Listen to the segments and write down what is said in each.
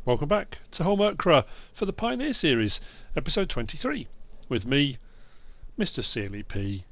Welcome back to HOLMAKRA for the Pioneer Series, episode 23, with me, MrSealyp.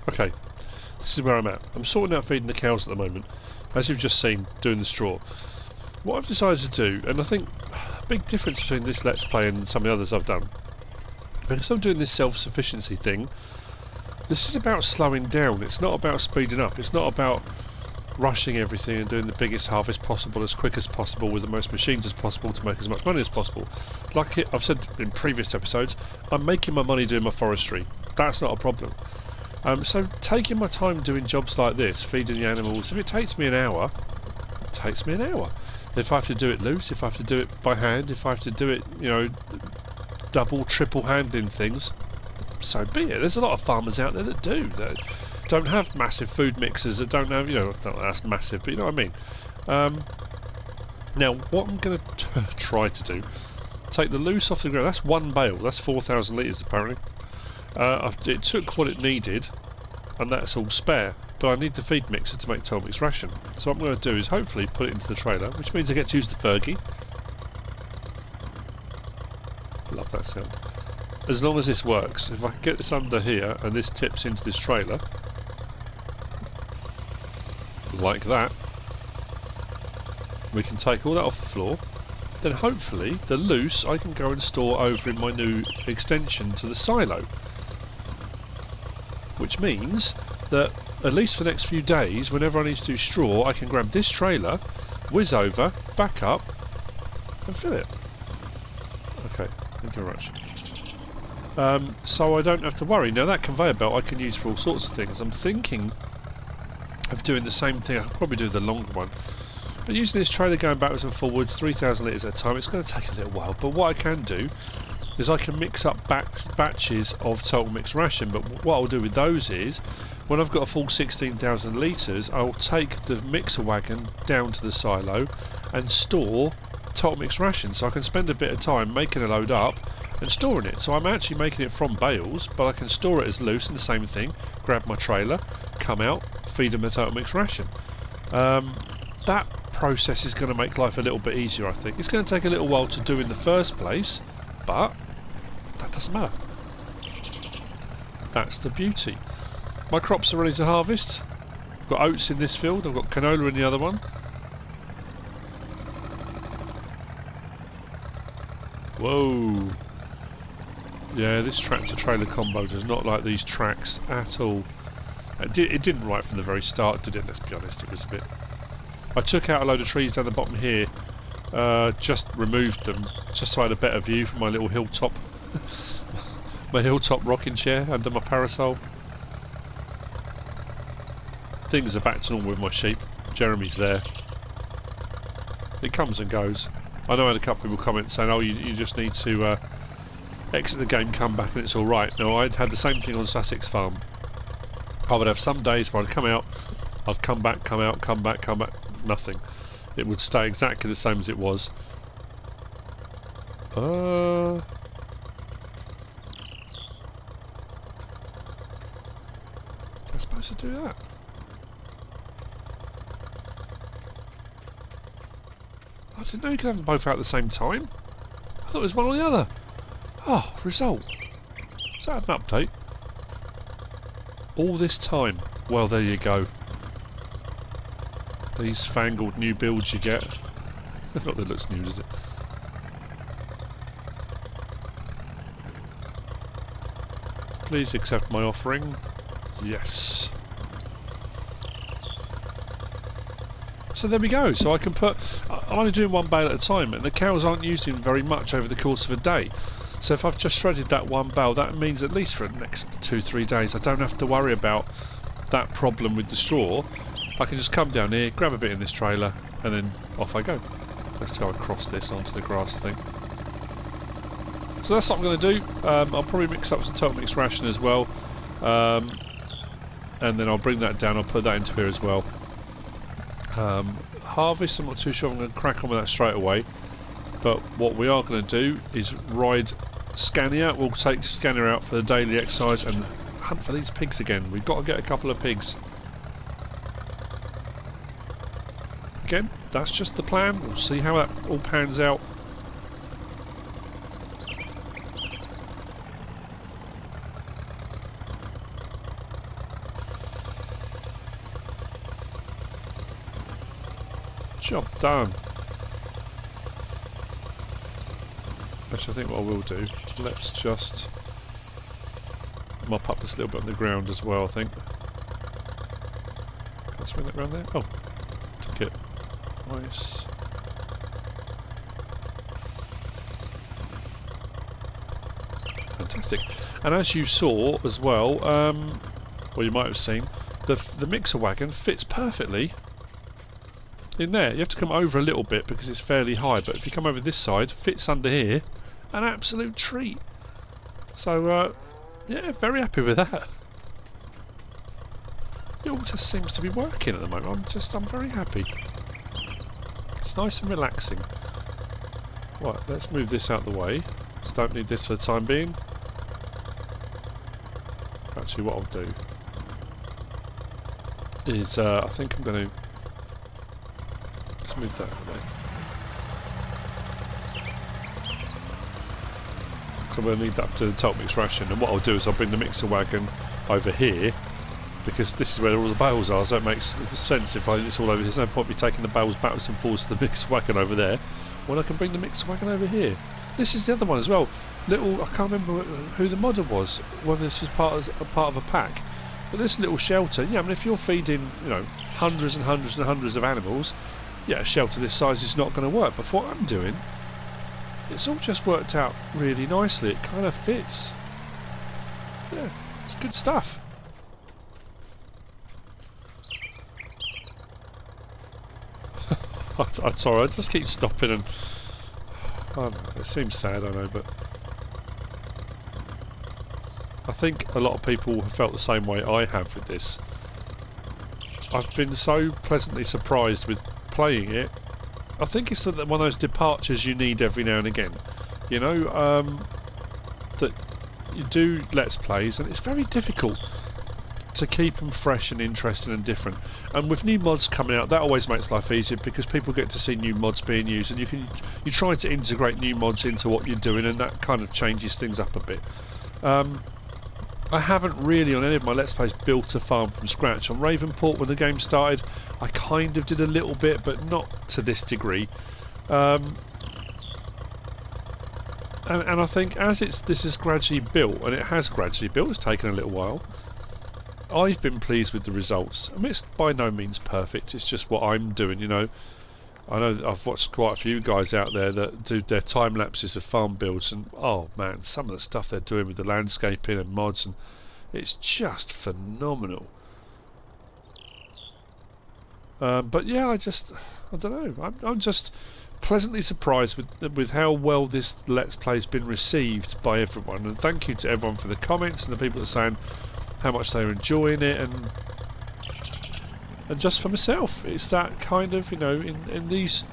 Okay, this is where I'm at. I'm sorting out feeding the cows at the moment, as you've just seen, doing the straw. What I've decided to do, and I think a big difference between this Let's Play and some of the others I've done, because I'm doing this self-sufficiency thing, this is about slowing down. It's not about speeding up. It's not about rushing everything and doing the biggest harvest possible as quick as possible with the most machines as possible to make as much money as possible. Like I've said in previous episodes, I'm making my money doing my forestry. That's not a problem. So taking my time doing jobs like this, feeding the animals, if it takes me an hour, it takes me an hour. If I have to do it loose, if I have to do it by hand, if I have to do it, you know, double, triple handling things, so be it. There's a lot of farmers out there that do, that don't have massive food mixers, that don't have, you know, not that's massive, but you know what I mean. Now, what I'm going to try to do, take the loose off the ground. That's one bale, that's 4,000 litres apparently. It took what it needed, and that's all spare, but I need the feed mixer to make total mix ration. So what I'm going to do is hopefully put it into the trailer, which means I get to use the Fergie. Love that sound. As long as this works, if I can get this under here and this tips into this trailer, like that, we can take all that off the floor. Then hopefully the loose I can go and store over in my new extension to the silo. Which means that, at least for the next few days, whenever I need to do straw, I can grab this trailer, whiz over, back up, and fill it. Okay, thank you very much. So I don't have to worry. Now that conveyor belt I can use for all sorts of things. I'm thinking of doing the same thing. I'll probably do the longer one. But using this trailer going backwards and forwards, 3,000 litres at a time, it's going to take a little while. But what I can do is I can mix up batches of total mix ration. But what I'll do with those is, when I've got a full 16,000 litres, I'll take the mixer wagon down to the silo and store total mix ration. So I can spend a bit of time making a load up and storing it. So I'm actually making it from bales, but I can store it as loose, and the same thing, grab my trailer, come out, feed them the total mix ration. That process is going to make life a little bit easier, I think. It's going to take a little while to do in the first place, but that doesn't matter. That's the beauty. My crops are ready to harvest. I've got oats in this field, I've got canola in the other one. Whoa. Yeah, this tractor trailer combo does not like these tracks at all. It didn't right from the very start, did it? Let's be honest, it was a bit... I took out a load of trees down the bottom here, just removed them, just so I had a better view from my little hilltop, my hilltop rocking chair under my parasol. Things are back to normal with my sheep. Jeremy's there. It comes and goes. I know I had a couple of people comment saying, oh, you just need to exit the game, come back and it's alright. No, I'd had the same thing on Sussex Farm. I would have some days where I'd come out, I'd come back, come out, come back, come back, nothing. It would stay exactly the same as it was. Was I supposed to do that? I didn't know you could have them both out at the same time. I thought it was one or the other. Oh, result. Is that an update? All this time. Well, there you go. These fangled new builds you get. Not that it looks new, does it? Please accept my offering. Yes. So there we go. So I can put... I'm only doing one bale at a time, and the cows aren't using very much over the course of a day. So if I've just shredded that one bale, that means at least for the next 2-3 days I don't have to worry about that problem with the straw. I can just come down here, grab a bit in this trailer, and then off I go. Let's go across this onto the grass, I think. So that's what I'm going to do. I'll probably mix up some total mix ration as well, and then I'll bring that down. I'll put that into here as well. Harvest, I'm not too sure I'm going to crack on with that straight away, but what we are going to do is ride Scania. We'll take Scania out for the daily exercise and hunt for these pigs again. We've got to get a couple of pigs. Again, that's just the plan. We'll see how that all pans out. Job done. Actually, I think what I will do, let's just mop up this little bit on the ground as well, I think. Can I swing that around there? Oh, took it. Nice. Fantastic. And as you saw as well, well you might have seen, the mixer wagon fits perfectly in there. You have to come over a little bit because it's fairly high, but if you come over this side, fits under here, an absolute treat. So yeah, very happy with that. It all just seems to be working at the moment. I'm very happy. It's nice and relaxing. Right, let's move this out of the way. So don't need this for the time being. Actually, what I'll do is I think I'm going to move that away. So we'll need that to the total mix ration, and what I'll do is I'll bring the mixer wagon over here because this is where all the bales are, so it makes sense if it's all over. There's no point me taking the bales backwards and forwards to the mixer wagon over there when I can bring the mixer wagon over here. This is the other one as well. Little, I can't remember who the modder was when this was part of a pack, but this little shelter, yeah, I mean if you're feeding, you know, hundreds and hundreds and hundreds of animals, yeah, a shelter this size is not going to work. But for what I'm doing, it's all just worked out really nicely. It kind of fits. Yeah, it's good stuff. I'm sorry, I just keep stopping and... I don't know, it seems sad, I know, but... I think a lot of people have felt the same way I have with this. I've been so pleasantly surprised with playing it. I think it's one of those departures you need every now and again. You know, that you do Let's Plays and it's very difficult to keep them fresh and interesting and different. And with new mods coming out, that always makes life easier because people get to see new mods being used, and you try to integrate new mods into what you're doing, and that kind of changes things up a bit. I haven't really on any of my Let's Plays built a farm from scratch. On Ravenport when the game started I kind of did a little bit, but not to this degree. And I think as this is gradually built, and it has gradually built, it's taken a little while, I've been pleased with the results. I mean, it's by no means perfect, it's just what I'm doing, you know. I know that I've watched quite a few guys out there that do their time lapses of farm builds, and oh man, some of the stuff they're doing with the landscaping and mods, and it's just phenomenal. But yeah, I don't know. I'm just pleasantly surprised with how well this Let's Play's been received by everyone, and thank you to everyone for the comments and the people that are saying how much they're enjoying it, and just for myself, it's that kind of, you know, in these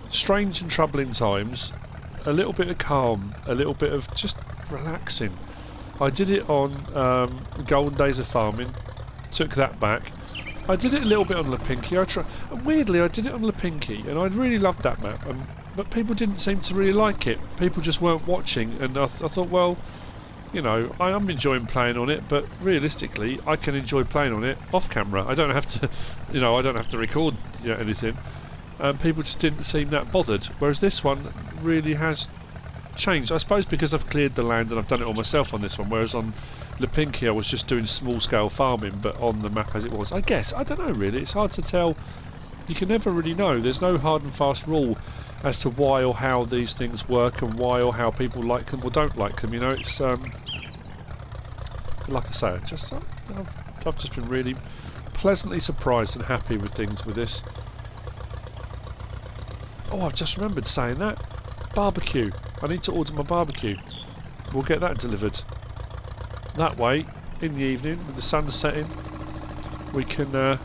strange and troubling times, a little bit of calm, a little bit of just relaxing. I did it on Golden Days of Farming, took that back. I did it a little bit on Lipinki. And weirdly, I did it on Lipinki, and I really loved that map. But people didn't seem to really like it. People just weren't watching, and I thought, well, you know, I am enjoying playing on it, but realistically, I can enjoy playing on it off camera. I don't have to, you know, I don't have to record, you know, anything. People just didn't seem that bothered. Whereas this one really has changed. I suppose because I've cleared the land and I've done it all myself on this one. Whereas on Lipinki I was just doing small-scale farming, but on the map as it was. I guess, I don't know really, it's hard to tell. You can never really know. There's no hard and fast rule as to why or how these things work and why or how people like them or don't like them, you know. It's like I say, I've just been really pleasantly surprised and happy with things with this. Oh, I've just remembered saying that. Barbecue. I need to order my barbecue. We'll get that delivered. That way, in the evening, with the sun setting, we can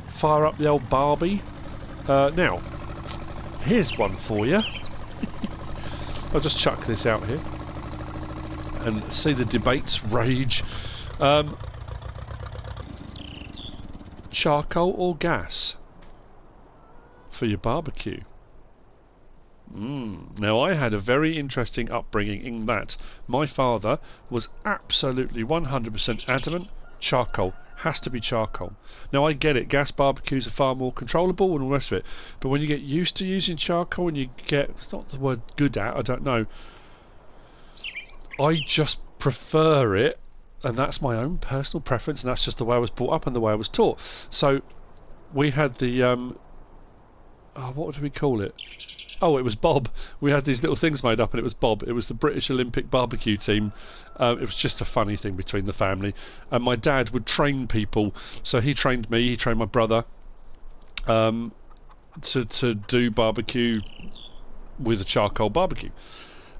fire up the old Barbie. Now, here's one for you. I'll just chuck this out here and see the debates rage. Charcoal or gas for your barbecue? Now, I had a very interesting upbringing in that my father was absolutely 100% adamant charcoal. Has to be charcoal. Now, I get it, gas barbecues are far more controllable and all the rest of it, but when you get used to using charcoal and you get, it's not the word good at, I don't know, I just prefer it, and that's my own personal preference, and that's just the way I was brought up and the way I was taught. So we had the what do we call it? Oh, it was Bob. We had these little things made up, and it was Bob. It was the British Olympic barbecue team. It was just a funny thing between the family. And my dad would train people. So he trained me, he trained my brother to do barbecue with a charcoal barbecue.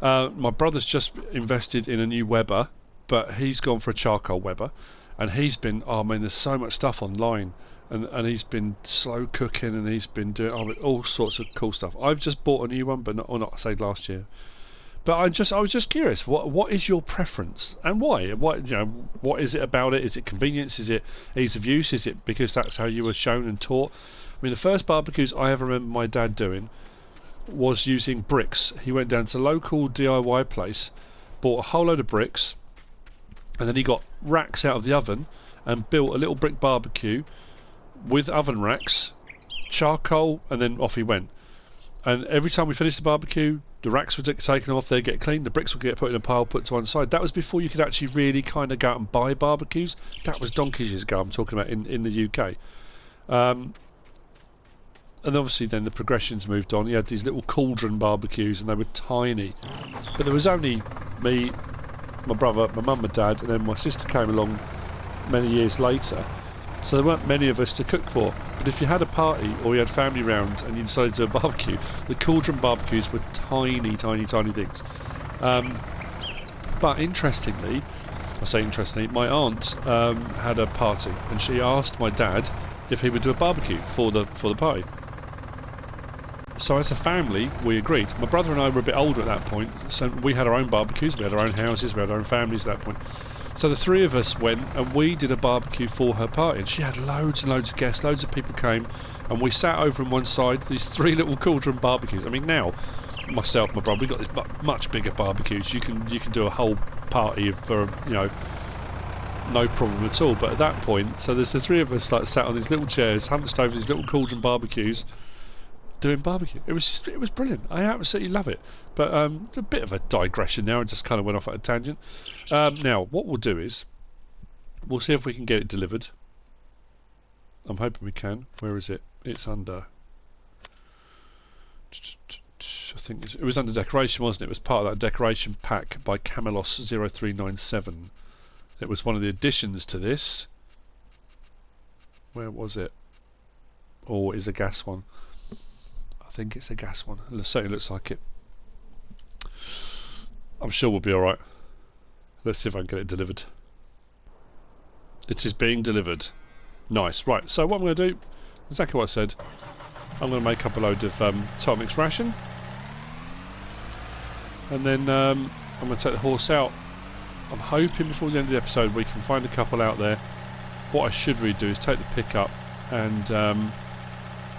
My brother's just invested in a new Weber, but he's gone for a charcoal Weber. And he's been, oh man, there's so much stuff online. And he's been slow cooking, and he's been doing all sorts of cool stuff. I've just bought a new one, but not say last year. But I was just curious. What is your preference and why? What is it about it? Is it convenience? Is it ease of use? Is it because that's how you were shown and taught? I mean, the first barbecues I ever remember my dad doing was using bricks. He went down to a local DIY place, bought a whole load of bricks, and then he got racks out of the oven and built a little brick barbecue with oven racks, charcoal, and then off he went. And every time we finished the barbecue, the racks would get taken off, they'd get cleaned, the bricks would get put in a pile, put to one side. That was before you could actually really kind of go out and buy barbecues. That was donkeys years ago, I'm talking about in the UK. And obviously then the progressions moved on. You had these little cauldron barbecues, and they were tiny. But there was only me, my brother, my mum and dad, and then my sister came along many years later. So there weren't many of us to cook for. But if you had a party or you had family round and you decided to do a barbecue, the cauldron barbecues were tiny, tiny, tiny things. But interestingly, my aunt had a party, and she asked my dad if he would do a barbecue for the party. So as a family, we agreed. My brother and I were a bit older at that point, so we had our own barbecues, we had our own houses, we had our own families at that point. So the three of us went and we did a barbecue for her party, and she had loads and loads of guests, loads of people came, and we sat over on one side, these three little cauldron barbecues. I mean, now, myself, my brother, we've got these much bigger barbecues. You can do a whole party for, you know, no problem at all. But at that point, so there's the three of us like sat on these little chairs, hunched over these little cauldron barbecues, doing barbecue. It was brilliant. I absolutely love it. But it's a bit of a digression now. I just kind of went off at a tangent. Now, what we'll do is we'll see if we can get it delivered. I'm hoping we can. Where is it? It's under. I think it was under decoration, wasn't it? It was part of that decoration pack by Camelos 0397. It was one of the additions to this. Where was it? Or is a gas one? I think it's a gas one. It certainly looks like it. I'm sure we'll be alright. Let's see if I can get it delivered. It is being delivered. Nice. Right, so what I'm going to do, exactly what I said, I'm going to make up a load of total mix ration. And then I'm going to take the horse out. I'm hoping before the end of the episode we can find a couple out there. What I should really do is take the pickup and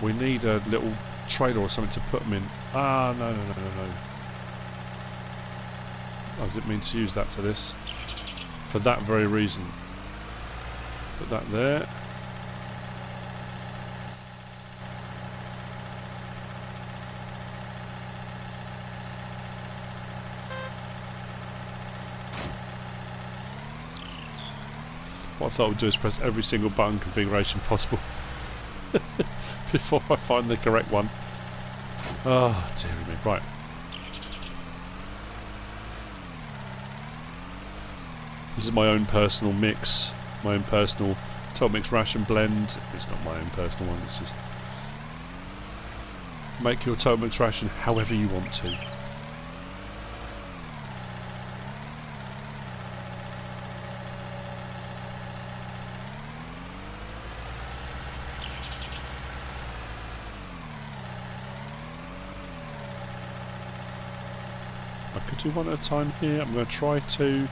we need a little trailer or something to put them in. Ah, no. I didn't mean to use that for this. For that very reason. Put that there. What I thought I would do is press every single button configuration possible before I find the correct one. Oh, dearie me. Right. This is my own personal mix, my own personal total mix ration blend. It's not my own personal one, it's just make your total mix ration however you want to. I could do one at a time here. I'm going to try to.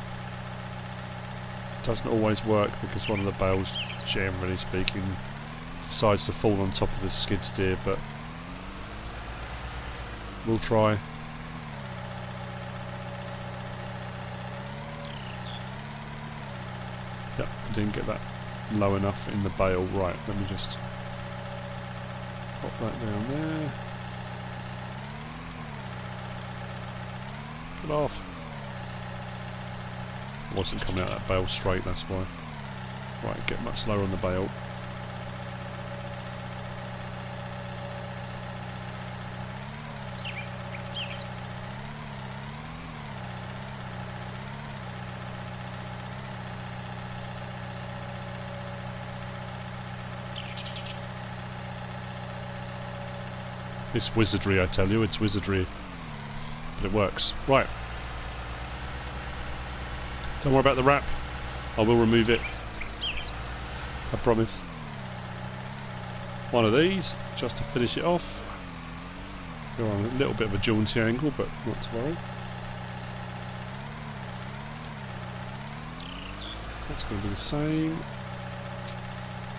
Doesn't always work because one of the bales, generally speaking, decides to fall on top of the skid steer, but we'll try. Yep, I didn't get that low enough in the bale. Right, let me just pop that down there. Get off. Wasn't coming out that bale straight, that's why. Right, get much lower on the bale. It's wizardry, I tell you, it's wizardry. But it works. Right. Don't worry about the wrap. I will remove it. I promise. One of these, just to finish it off. Go on a little bit of a jaunty angle, but not to worry. That's going to be the same.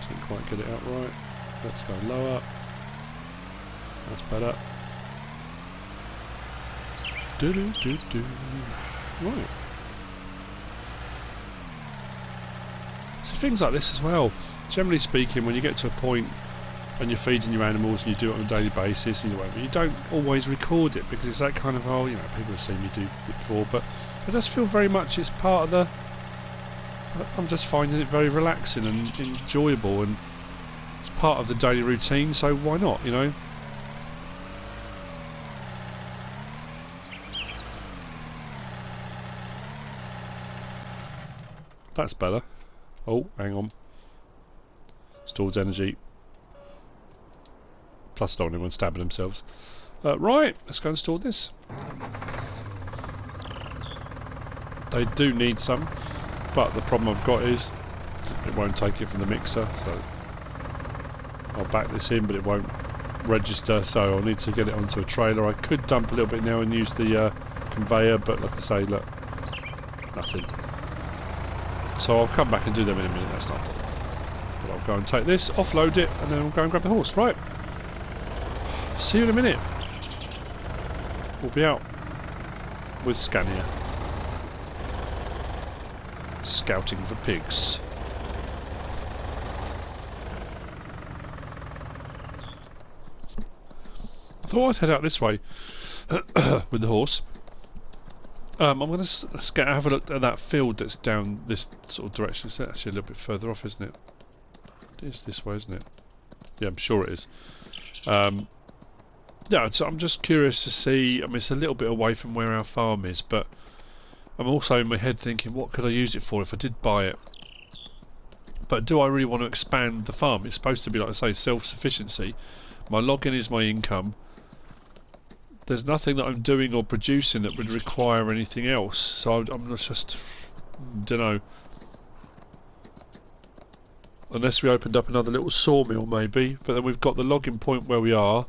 Didn't quite get it out right. Let's go lower. That's better. Do. Right. So things like this as well. Generally speaking, when you get to a point and you're feeding your animals and you do it on a daily basis, and you don't always record it because it's that kind of, oh, you know, people have seen me do it before, but I just feel very much it's part of the. I'm just finding it very relaxing and enjoyable, and it's part of the daily routine. So why not, you know? That's better. Oh, hang on. Stored energy. Plus don't want anyone stabbing themselves. Right, let's go and store this. They do need some, but the problem I've got is it won't take it from the mixer, so I'll back this in, but it won't register, so I'll need to get it onto a trailer. I could dump a little bit now and use the conveyor, but like I say, look, nothing. So I'll come back and do them in a minute, that's not a problem. But I'll go and take this, offload it, and then I'll go and grab the horse. Right. See you in a minute. We'll be out with Scania. Scouting for pigs. I thought I'd head out this way with the horse. I'm going to have a look at that field that's down this sort of direction. It's actually a little bit further off, isn't it? It is this way, isn't it? Yeah, I'm sure it is. Yeah, so I'm just curious to see. I mean, it's a little bit away from where our farm is, but I'm also in my head thinking, what could I use it for if I did buy it? But do I really want to expand the farm? It's supposed to be, like I say, self-sufficiency. My login is my income. there's nothing that I'm doing or producing that would require anything else. So I'm just, don't know. Unless we opened up another little sawmill, maybe. But then we've got the logging point where we are.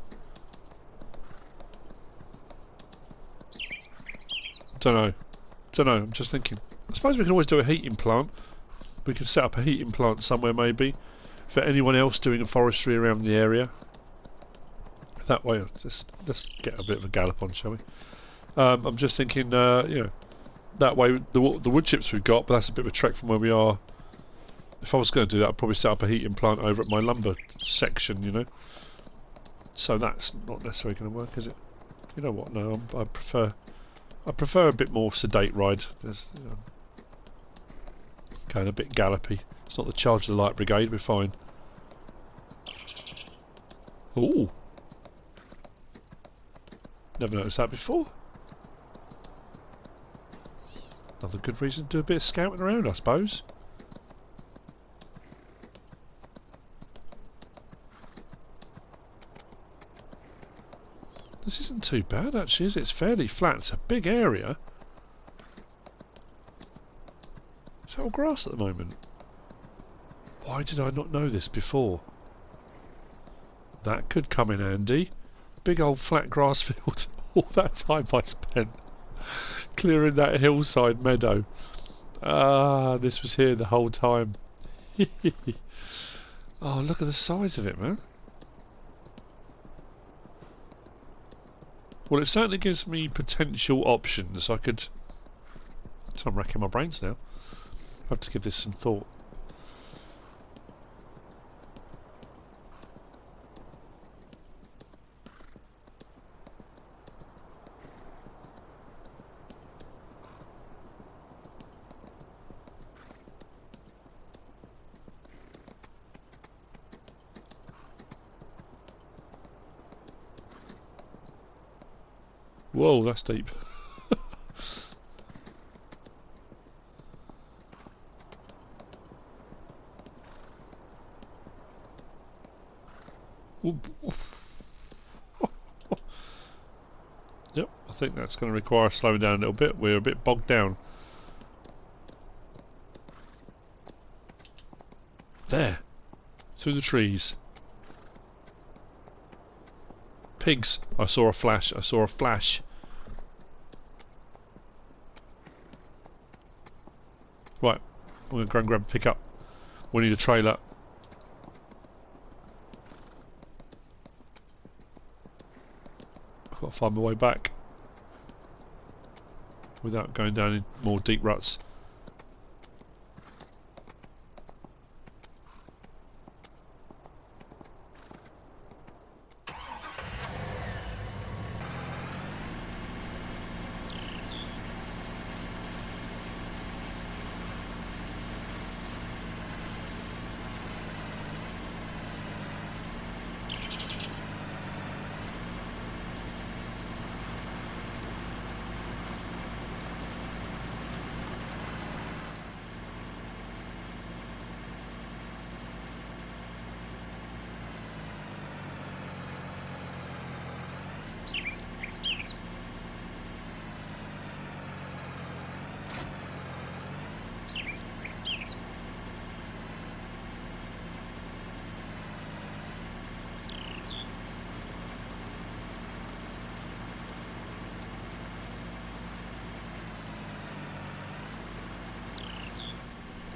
Don't know. Don't know. I'm just thinking. I suppose we can always do a heating plant. We could set up a heating plant somewhere, maybe, for anyone else doing a forestry around the area. That way, let's get a bit of a gallop on, shall we? I'm just thinking, you know, that way the wood chips we've got, but that's a bit of a trek from where we are. If I was going to do that, I'd probably set up a heating plant over at my lumber section, you know. So that's not necessarily going to work, is it? You know what? No, I prefer a bit more sedate ride. There's, you know, going a bit gallopy. It's not the charge of the light brigade. We're fine. Ooh. Never noticed that before. Another good reason to do a bit of scouting around, I suppose. This isn't too bad, actually, is it? It's fairly flat. It's a big area. Is that all grass at the moment? Why did I not know this before? That could come in handy. Big old flat grass field. All that time I spent clearing that hillside meadow. Ah, this was here the whole time. Oh, look at the size of it, man. Well, it certainly gives me potential options. I could... So I'm racking my brains now. I have to give this some thought. Whoa, that's deep. Yep, I think that's going to require slowing down a little bit. We're a bit bogged down. There. Through the trees. Pigs. I saw a flash. I saw a flash. Right. I'm going to go and grab a pickup. We need a trailer. I've got to find my way back without going down in more deep ruts.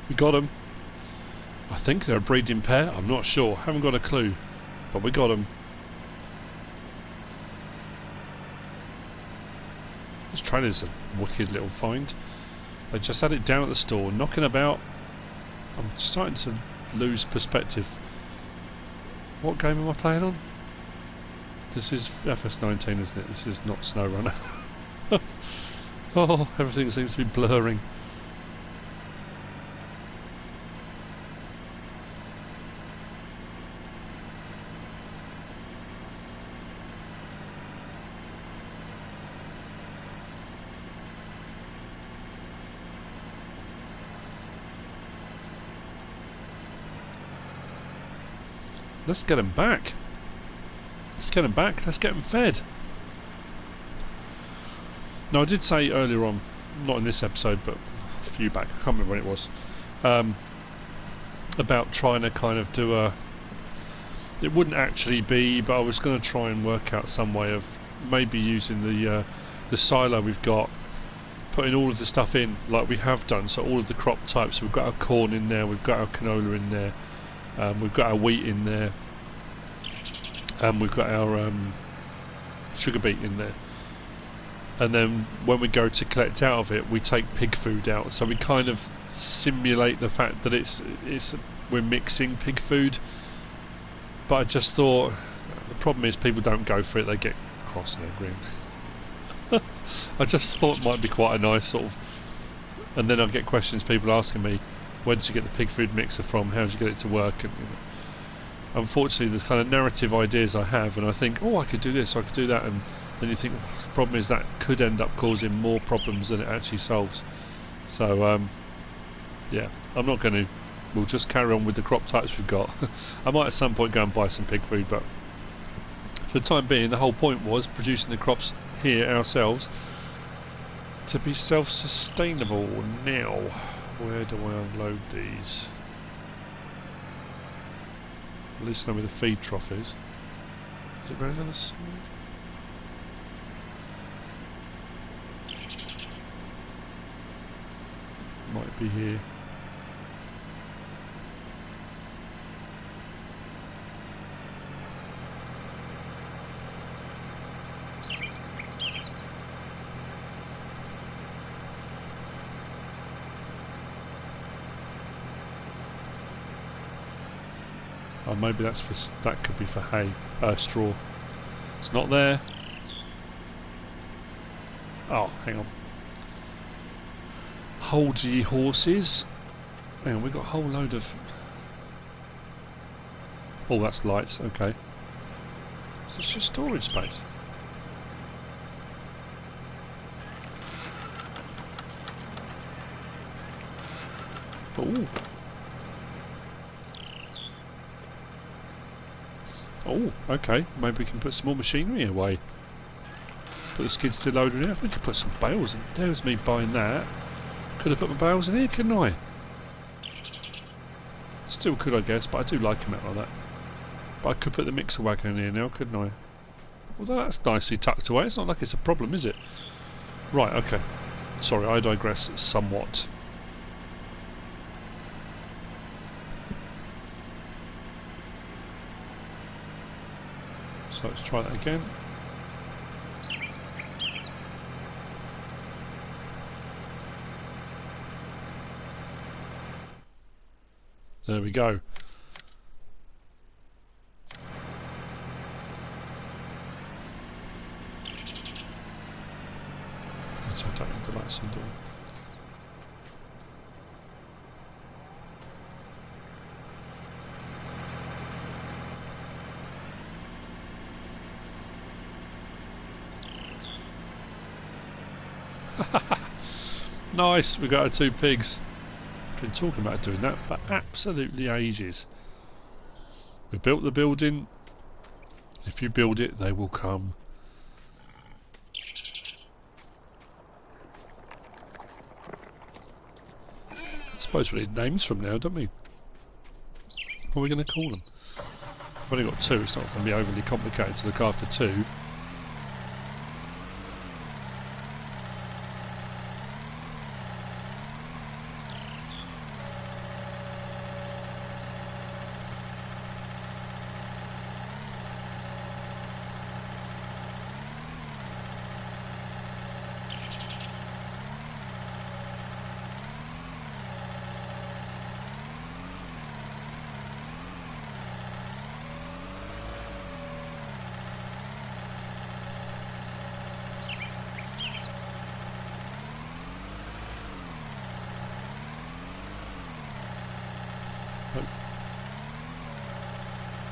We got them. I think they're a breeding pair. I'm not sure. Haven't got a clue. But we got them. This trailer's a wicked little find. They just had it down at the store, knocking about. I'm starting to lose perspective. What game am I playing on? This is FS19, isn't it? This is not SnowRunner. Oh, everything seems to be blurring. Let's get him back. Let's get him back. Let's get him fed. Now I did say earlier on, not in this episode, but a few back, I can't remember when it was, about trying to kind of do a... It wouldn't actually be, but I was going to try and work out some way of maybe using the silo we've got, putting all of the stuff in like we have done, so all of the crop types. We've got our corn in there, we've got our canola in there, we've got our wheat in there, and we've got our sugar beet in there. And then when we go to collect out of it, we take pig food out, so we kind of simulate the fact that we're mixing pig food. But I just thought, the problem is people don't go for it, they get cross and they're green. I just thought it might be quite a nice sort of... And then I get questions, people asking me, where did you get the pig food mixer from, how did you get it to work? And unfortunately the kind of narrative ideas I have, and I think, oh, I could do this, I could do that, and then you think, well, the problem is that could end up causing more problems than it actually solves. So yeah, I'm not going to... We'll just carry on with the crop types we've got. I might at some point go and buy some pig food, but for the time being the whole point was producing the crops here ourselves to be self-sustainable. Now, where do I unload these? At least I know where the feed trough is. Is it around the other side? Might be here. Oh, maybe that's for... that could be for hay, straw. It's not there. Oh, hang on. Hold ye horses. Hang on, we've got a whole load of... Oh, that's lights, okay. So it's just storage space. Ooh. Oh, okay. Maybe we can put some more machinery away. Put the skid steer loader in here. We could put some bales in. There's me buying that. Could have put my bales in here, couldn't I? Still could, I guess, but I do like them out like that. But I could put the mixer wagon in here now, couldn't I? Although that's nicely tucked away. It's not like it's a problem, is it? Right, okay. Sorry, I digress somewhat. So let's try that again. There we go. So I don't need the lights on door. Nice, we got our 2 pigs. Been talking about doing that for absolutely ages. We built the building. If you build it, they will come. I suppose we need names from now, don't we? What are we going to call them? I've only got 2, it's not going to be overly complicated to look after 2.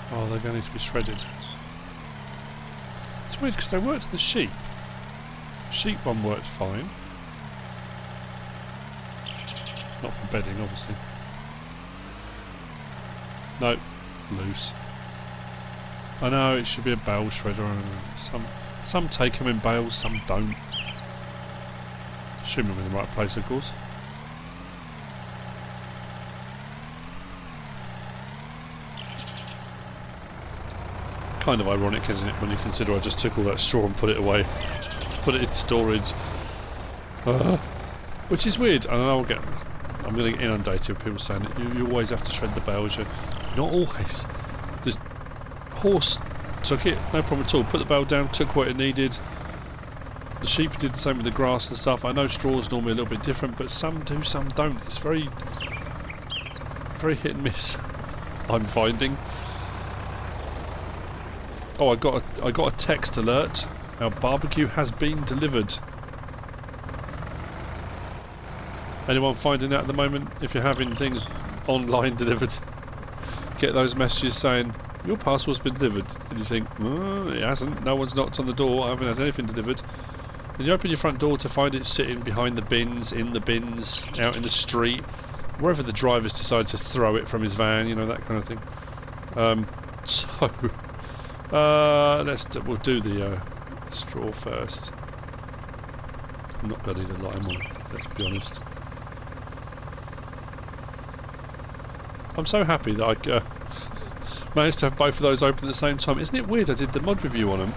Oh, they're going to be shredded. It's weird because they worked for the sheep. Sheep one worked fine. Not for bedding, obviously. No, loose. I know it should be a bale shredder. Some take them in bales, some don't. Assuming I'm in the right place, of course. Kind of ironic, isn't it, when you consider I just took all that straw and put it away, put it in storage, which is weird. And I'm going to get inundated with people saying that you always have to shred the bales. Not always. The horse took it, no problem at all. Put the bale down, took what it needed. The sheep did the same with the grass and stuff. I know straw's normally a little bit different, but some do, some don't. It's very, very hit and miss, I'm finding. Oh, I got a text alert. Our barbecue has been delivered. Anyone finding out at the moment? If you're having things online delivered, get those messages saying your parcel's been delivered, and you think, oh, it hasn't. No one's knocked on the door. I haven't had anything delivered. Then you open your front door to find it sitting behind the bins, in the bins, out in the street, wherever the driver's decided to throw it from his van. You know, that kind of thing. We'll do the straw first. I'm not going to need a lime on, let's be honest. I'm so happy that I managed to have both of those open at the same time. Isn't it weird? I did the mod review on them,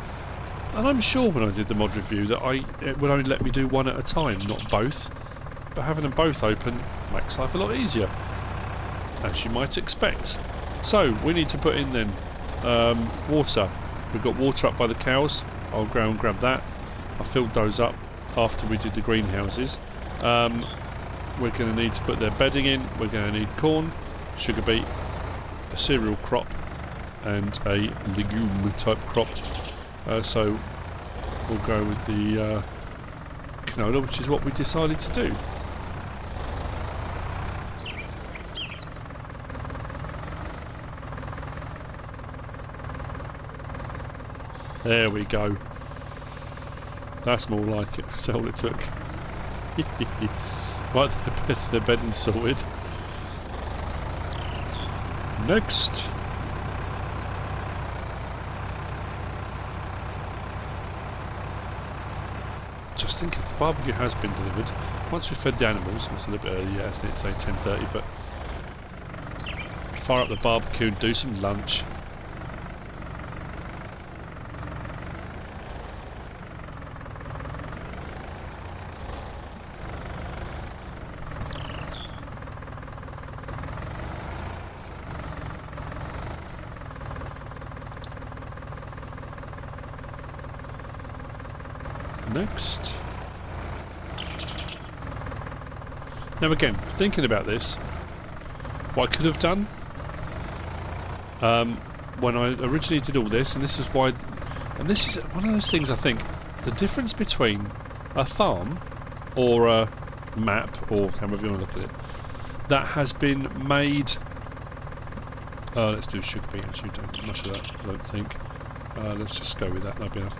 and I'm sure when I did the mod review that it would only let me do one at a time, not both. But having them both open makes life a lot easier, as you might expect. So we need to put in then water. We've got water up by the cows. I'll go and grab that. I filled those up after we did the greenhouses. We're going to need to put their bedding in. We're going to need corn, sugar beet, a cereal crop, and a legume type crop. So we'll go with the canola, which is what we decided to do. There we go. That's more like it. That's all it took. Right, the bedding sorted. Next. Just thinking, the barbecue has been delivered. Once we've fed the animals, it's a little bit early, isn't it? It's say 10:30, but fire up the barbecue and do some lunch. Next. Now again, thinking about this, what I could have done when I originally did all this, and this is why, and this is one of those things I think, the difference between a farm or a map, or however you want to look at it, that has been made, let's do sugar beet, actually don't much of that, I don't think. Let's just go with that, that'll be enough.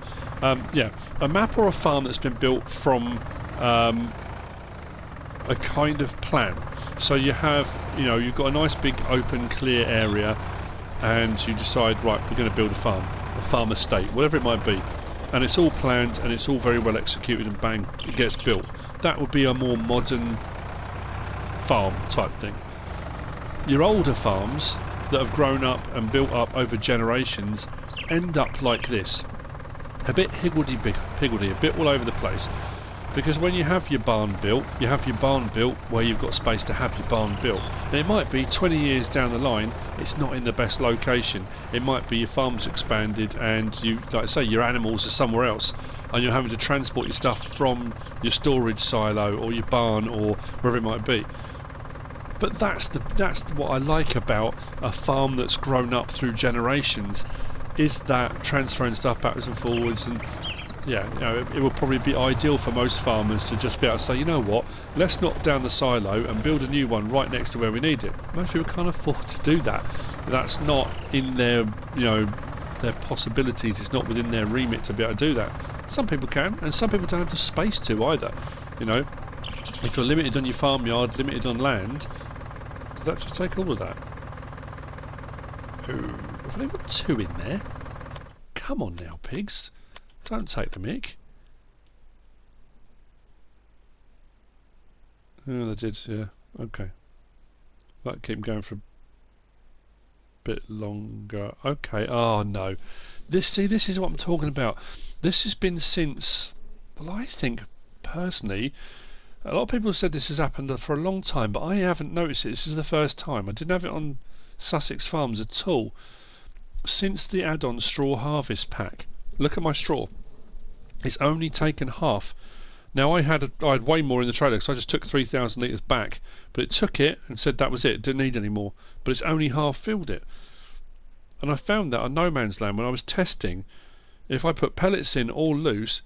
Yeah, a map or a farm that's been built from a kind of plan. So you have, you've got a nice big open clear area, and you decide, right, we're going to build a farm estate, whatever it might be, and it's all planned and it's all very well executed, and bang, it gets built. That would be a more modern farm type thing. Your older farms that have grown up and built up over generations end up like this, a bit higgledy-piggledy, a bit all over the place, because when you have your barn built, where you've got space to have your barn built, and it might be 20 years down the line, it's not in the best location. It might be your farm's expanded and you, like I say, your animals are somewhere else, and you're having to transport your stuff from your storage silo or your barn or wherever it might be. But that's what I like about a farm that's grown up through generations, is that transferring stuff backwards and forwards. And yeah, it would probably be ideal for most farmers to just be able to say, you know what, let's knock down the silo and build a new one right next to where we need it. Most people can't afford to do that. That's not in their, their possibilities. It's not within their remit to be able to do that. Some people can, and some people don't have the space to either. If you're limited on your farmyard, limited on land, does that just take all of that? Ooh, have they got two in there? Come on now, pigs. Don't take the mick. Yeah, they did, yeah. Okay. That keep going for a bit longer. Okay, oh no. This is what I'm talking about. This has been since, well, I think, personally, a lot of people have said this has happened for a long time, but I haven't noticed it. This is the first time. I didn't have it on Sussex Farms at all since the add-on straw harvest pack. Look at my straw. It's only taken half. Now I had way more in the trailer because I just took 3,000 litres back, but it took it and said that was it, didn't need any more. But it's only half filled it. And I found that on No Man's Land when I was testing, if I put pellets in all loose,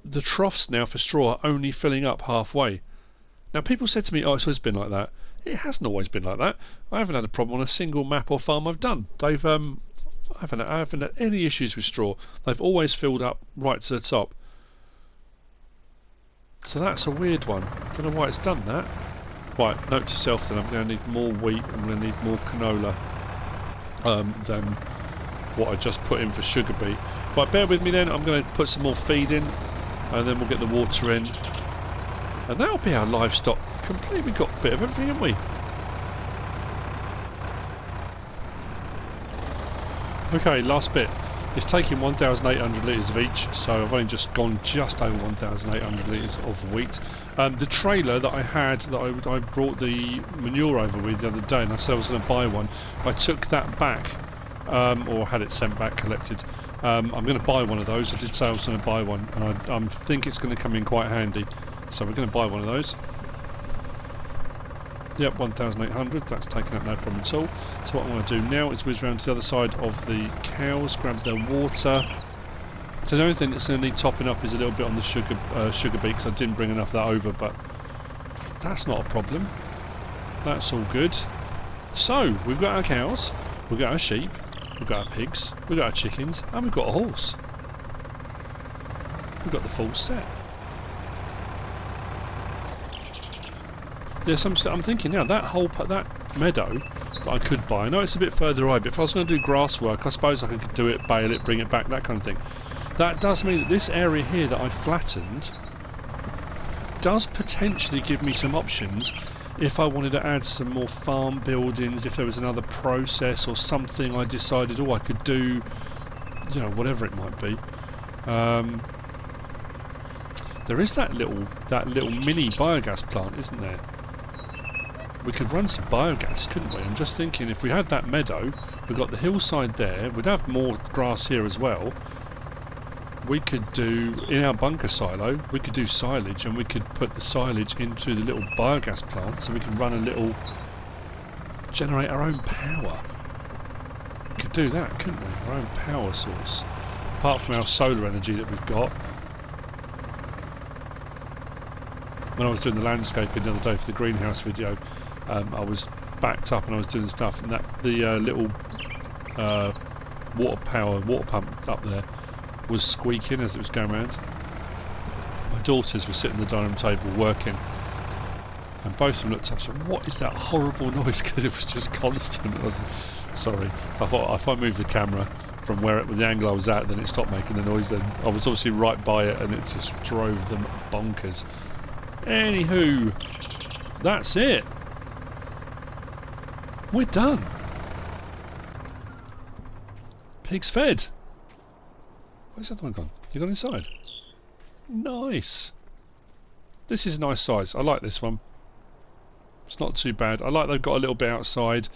the troughs now for straw are only filling up halfway. Now people said to me, oh, it's always been like that. It hasn't always been like that. I haven't had a problem on a single map or farm I've done. I haven't had any issues with straw. They've always filled up right to the top. So that's a weird one. Don't know why it's done that. Right, note to self then, I'm going to need more wheat, I'm going to need more canola than what I just put in for sugar beet. Right, bear with me then, I'm going to put some more feed in and then we'll get the water in. And that'll be our livestock complete. We've got a bit of everything, haven't we? Okay, last bit. It's taking 1,800 litres of each, so I've only just gone just over 1,800 litres of wheat. The trailer that I had, that I brought the manure over with the other day, and I said I was going to buy one, I took that back, or had it sent back, collected. I'm going to buy one of those. I did say I was going to buy one, and I think it's going to come in quite handy. So we're going to buy one of those. Yep, 1,800, that's taken up no problem at all. So what I'm going to do now is whiz around to the other side of the cows, grab their water. So the only thing that's going to need topping up is a little bit on the sugar beet, because I didn't bring enough of that over, but that's not a problem. That's all good. So, we've got our cows, we've got our sheep, we've got our pigs, we've got our chickens, and we've got a horse. We've got the full set. Yes, I'm thinking now, that meadow that I could buy, I know it's a bit further away, but if I was going to do grass work, I suppose I could do it, bale it, bring it back, that kind of thing. That does mean that this area here that I flattened does potentially give me some options if I wanted to add some more farm buildings, if there was another process or something I decided, oh, I could do, you know, whatever it might be. There is that little mini biogas plant, isn't there? We could run some biogas, couldn't we? I'm just thinking, if we had that meadow, we've got the hillside there, we'd have more grass here as well. We could do, in our bunker silo, we could do silage, and we could put the silage into the little biogas plant, so we can run a little, generate our own power. We could do that, couldn't we? Our own power source. Apart from our solar energy that we've got. When I was doing the landscaping the other day for the greenhouse video, I was backed up and I was doing stuff, and the little water pump up there was squeaking as it was going around. My daughters were sitting at the dining room table working, and both of them looked up and said, "What is that horrible noise?" Because it was just constant. I was, sorry, I thought if I moved the camera from the angle I was at, then it stopped making the noise. Then I was obviously right by it, and it just drove them bonkers. Anywho, that's it. We're done. Pig's fed. Where's the other one gone? You gone inside? Nice. This is a nice size. I like this one. It's not too bad. I like they've got a little bit outside.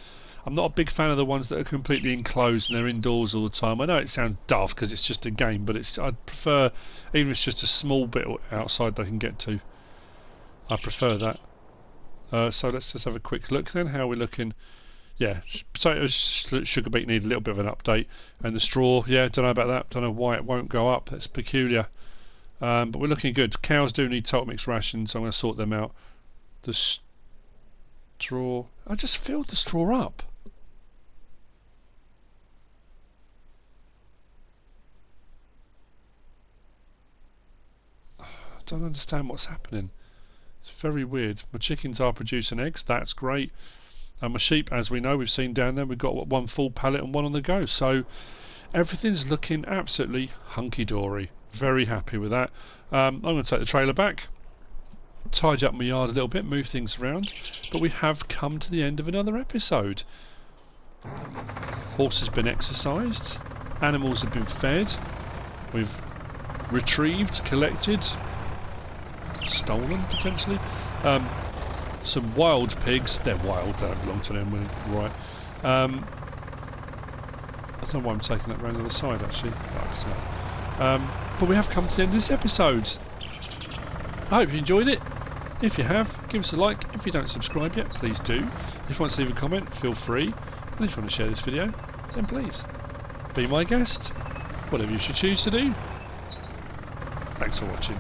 I'm not a big fan of the ones that are completely enclosed and they're indoors all the time. I know it sounds daft because it's just a game, but I'd prefer, even if it's just a small bit outside they can get to. I prefer that. So let's just have a quick look then, how we're looking. Yeah, potatoes, sugar beet need a little bit of an update. And the straw, yeah, don't know about that. Don't know why it won't go up. That's peculiar. But we're looking good. Cows do need total mix rations, so I'm going to sort them out. The straw... I just filled the straw up. I don't understand what's happening. It's very weird. My chickens are producing eggs. That's great. And my sheep, as we know, we've seen down there, we've got one full pallet and one on the go. So everything's looking absolutely hunky-dory. Very happy with that. I'm going to take the trailer back. tidy up my yard a little bit, move things around, but we have come to the end of another episode. Horse has been exercised, animals have been fed, we've retrieved, collected, stolen potentially, some wild pigs. They're wild, they don't belong to them, right. I don't know why I'm taking that round the other side actually. But we have come to the end of this episode. I hope you enjoyed it. If you have, give us a like. If you don't subscribe yet, please do. If you want to leave a comment, feel free. And if you want to share this video, then please be my guest. Whatever you should choose to do. Thanks for watching.